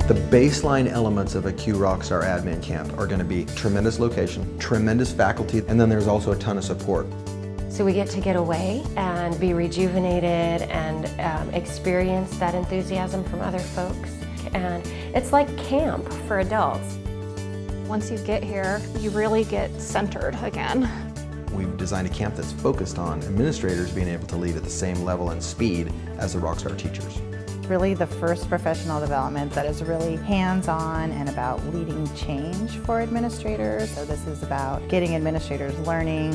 The baseline elements of a Q Rockstar admin camp are going to be tremendous location, tremendous faculty, and then there's also a ton of support. So we get away and be rejuvenated and experience that enthusiasm from other folks. And it's like camp for adults. Once you get here, you really get centered again. We've designed a camp that's focused on administrators being able to lead at the same level and speed as the Rockstar teachers. Really the first professional development that is really hands-on and about leading change for administrators. So this is about getting administrators learning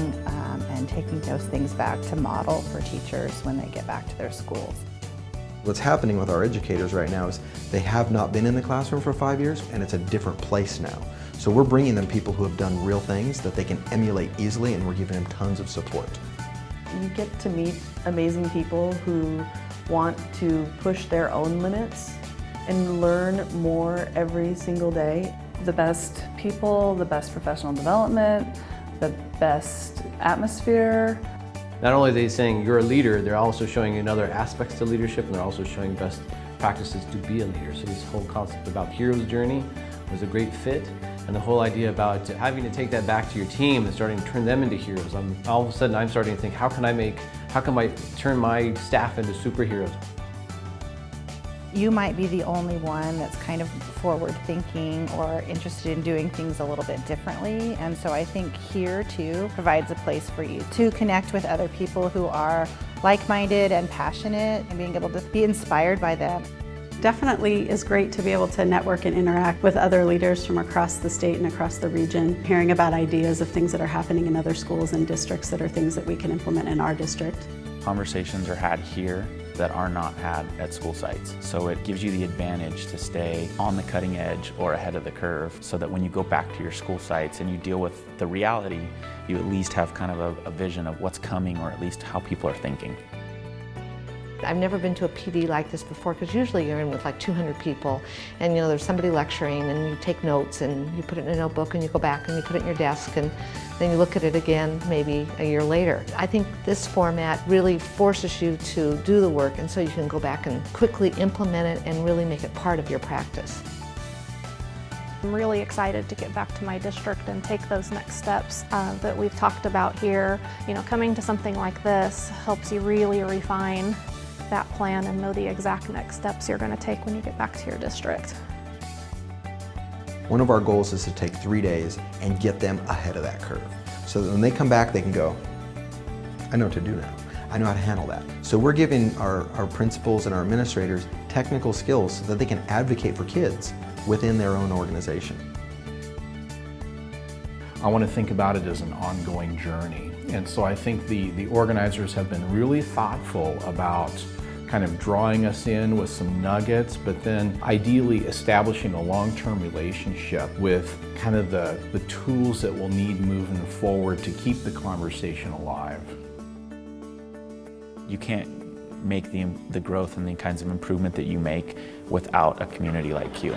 and taking those things back to model for teachers when they get back to their schools. What's happening with our educators right now is they have not been in the classroom for 5 years, and it's a different place now. So we're bringing them people who have done real things that they can emulate easily, and we're giving them tons of support. You get to meet amazing people who want to push their own limits and learn more every single day. The best people, the best professional development, the best atmosphere. Not only are they saying you're a leader, they're also showing you other aspects to leadership, and they're also showing best practices to be a leader. So this whole concept about hero's journey was a great fit, and the whole idea about having to take that back to your team and starting to turn them into heroes. All of a sudden I'm starting to think, how can I turn my staff into superheroes? You might be the only one that's kind of forward thinking or interested in doing things a little bit differently. And so I think here too provides a place for you to connect with other people who are like-minded and passionate and being able to be inspired by them. Definitely is great to be able to network and interact with other leaders from across the state and across the region, hearing about ideas of things that are happening in other schools and districts that are things that we can implement in our district. Conversations are had here that are not had at school sites. So it gives you the advantage to stay on the cutting edge or ahead of the curve so that when you go back to your school sites and you deal with the reality, you at least have kind of a vision of what's coming, or at least how people are thinking. I've never been to a PD like this before, because usually you're in with like 200 people and there's somebody lecturing and you take notes and you put it in a notebook and you go back and you put it in your desk and then you look at it again maybe a year later. I think this format really forces you to do the work, and so you can go back and quickly implement it and really make it part of your practice. I'm really excited to get back to my district and take those next steps that we've talked about here. Coming to something like this helps you really refine that plan and know the exact next steps you're going to take when you get back to your district. One of our goals is to take 3 days and get them ahead of that curve. So that when they come back, they can go, I know what to do now. I know how to handle that. So we're giving our principals and our administrators technical skills so that they can advocate for kids within their own organization. I want to think about it as an ongoing journey. And so I think the organizers have been really thoughtful about kind of drawing us in with some nuggets, but then ideally establishing a long-term relationship with kind of the tools that we'll need moving forward to keep the conversation alive. You can't make the growth and the kinds of improvement that you make without a community like Q.